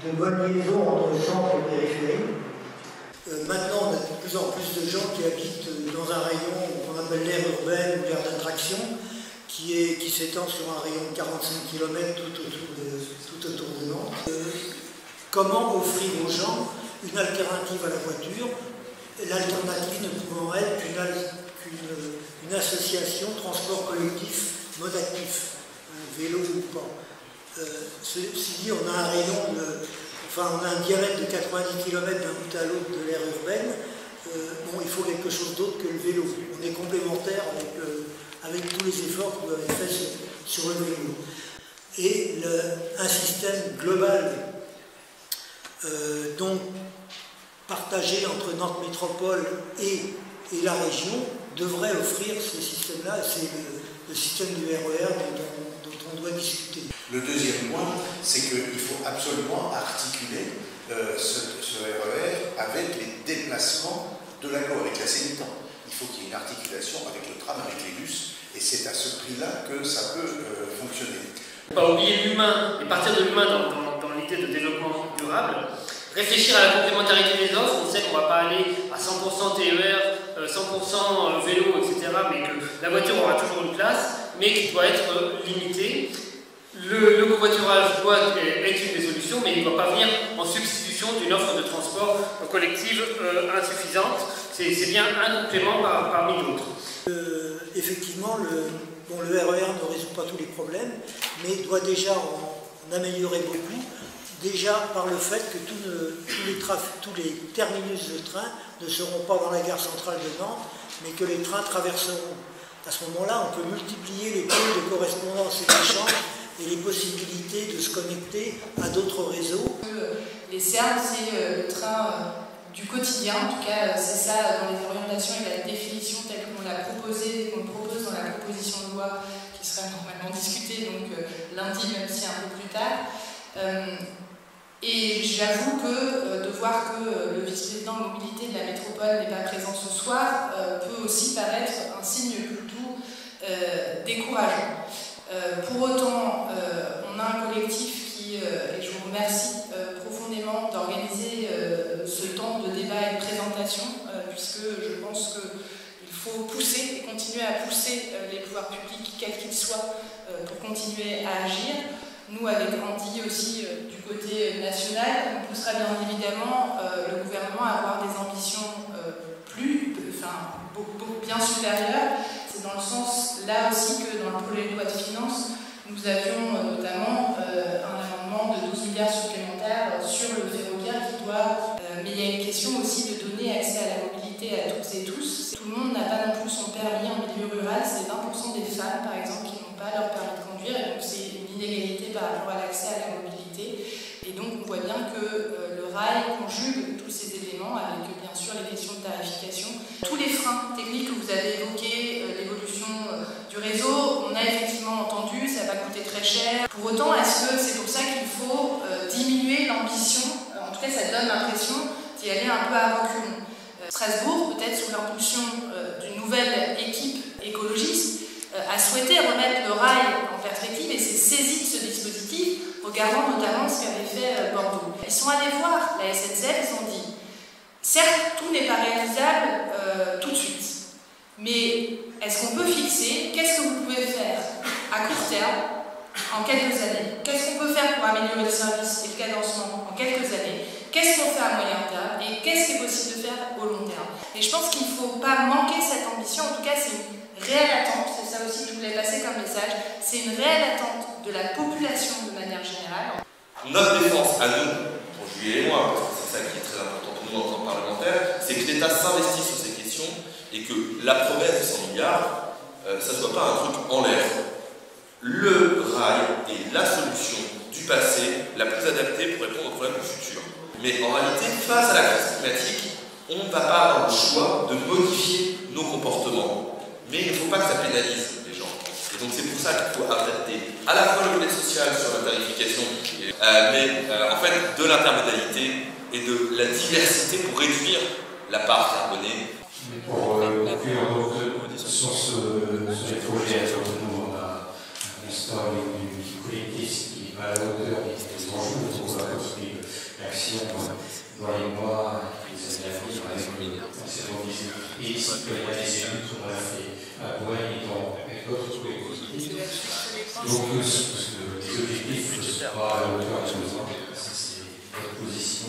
de bonne liaison entre centre et périphérie. Maintenant, on a de plus en plus de gens qui habitent dans un rayon qu'on appelle l'aire urbaine ou l'aire d'attraction, qui s'étend sur un rayon de 45 km tout autour de Nantes. Comment offrir aux gens une alternative à la voiture, l'alternative ne pouvant être qu'une association transport collectif mode actif, vélo ou pas. Ceci dit, on a un rayon on a un diamètre de 90 km d'un bout à l'autre de l'aire urbaine. Il faut quelque chose d'autre que le vélo. On est complémentaire avec tous les efforts qui doivent être faits sur le vélo. Et un système global, donc partagé entre Nantes Métropole et la région, devrait offrir ce système-là. C'est le système du RER dont on doit discuter. Le deuxième point, c'est qu'il faut absolument articuler ce RER avec les déplacements de l'agglo, avec la Sénitan. Il faut qu'il y ait une articulation avec le tram, avec les bus, et c'est à ce prix-là que ça peut fonctionner. Il ne faut pas oublier l'humain, et partir de l'humain dans l'idée de développement durable. Réfléchir à la complémentarité des offres, on sait qu'on ne va pas aller à 100% TER, 100% vélo, etc., mais que la voiture aura toujours une place, mais qui doit être limitée. Le covoiturage doit être une des solutions, mais il ne doit pas venir en substitution d'une offre de transport collective insuffisante. C'est bien un complément parmi d'autres. Effectivement, le RER ne résout pas tous les problèmes, mais doit déjà en améliorer beaucoup. Déjà par le fait que tous les terminus de train ne seront pas dans la gare centrale de Nantes, mais que les trains traverseront. À ce moment-là, on peut multiplier les pôles de correspondance et d'échange et les possibilités de se connecter à d'autres réseaux. Les CERN, c'est le train du quotidien, en tout cas c'est ça dans les orientations et la définition telle qu'on l'a proposée, qu'on propose dans la proposition de loi qui sera normalement discutée donc lundi, même si un peu plus tard. Et j'avoue que de voir que le vice-président mobilité de la métropole n'est pas présent ce soir peut aussi paraître un signe plutôt décourageant. Pour autant, on a un collectif qui, et je vous remercie profondément d'organiser ce temps de débat et de présentation, puisque je pense qu'il faut pousser et continuer à pousser les pouvoirs publics, quels qu'ils soient, pour continuer à agir. Nous, avec Andy aussi, du côté national, on poussera bien évidemment le gouvernement à avoir des ambitions beaucoup bien supérieures. C'est dans le sens, là aussi, que dans le projet de loi de finances, nous avions notamment un amendement de 12 milliards supplémentaires sur le ferroviaire qui doit... mais il y a une question aussi de donner accès à la mobilité à toutes et tous. Tout le monde n'a pas non plus son permis en milieu rural. C'est 20% des femmes, par exemple, qui n'ont pas leur permis de conduire. Et donc c'est une inégalité par rapport à l'accès à la mobilité. Et donc on voit bien que le rail conjugue tous ces éléments avec bien sûr les questions de tarification. Tous les freins techniques que vous avez évoqués, l'évolution du réseau, on a effectivement entendu, ça va coûter très cher. Pour autant, est-ce que c'est pour ça qu'il faut diminuer l'ambition? En tout cas, ça donne l'impression d'y aller un peu à reculons. Strasbourg, peut-être sous l'impulsion d'une nouvelle équipe écologiste, a souhaité remettre le rail en perspective et s'est saisi de ce dispositif, regardant notamment ce qu'avait fait Bordeaux. Ils sont allés voir la SNCF, ils ont dit, certes, tout n'est pas réalisable tout de suite, mais est-ce qu'on peut fixer, qu'est-ce que vous pouvez faire à court terme, en quelques années? Qu'est-ce qu'on peut faire pour améliorer le service et le cadencement en quelques années? Qu'est-ce qu'on fait à moyen terme? Et qu'est-ce qui est possible de faire au long terme? Et je pense qu'il ne faut pas manquer cette ambition, en tout cas c'est une réelle attente, c'est ça aussi que je voulais passer comme message, c'est une réelle attente de la population de manière générale. Notre défense à nous, pour Julie et moi, parce que c'est ça qui est très important pour nous en tant que parlementaires, c'est que l'État s'investisse sur ces questions et que la promesse de 100 milliards, ça ne soit pas un truc en l'air. Le rail est la solution du passé, la plus adaptée pour répondre aux problèmes du futur. Mais en réalité, face à la crise climatique, on ne va pas avoir le choix de modifier nos comportements. Mais il ne faut pas que ça pénalise les gens. Et donc c'est pour ça qu'il faut adapter à la fois le volet social sur la tarification, mais en fait de l'intermodalité et de la diversité pour réduire la part carbonée. Pour conclure sur les projets, nous on a un historique du collectif qui va à la hauteur des enjeux, on va continuer action dans les mois, les années à venir, avec cette revision. Et si il y a des élus qu'on a fait à Bourgogne et dans d'autres collectivités. Donc, les objectifs ne sont pas à la hauteur de besoin, c'est votre position.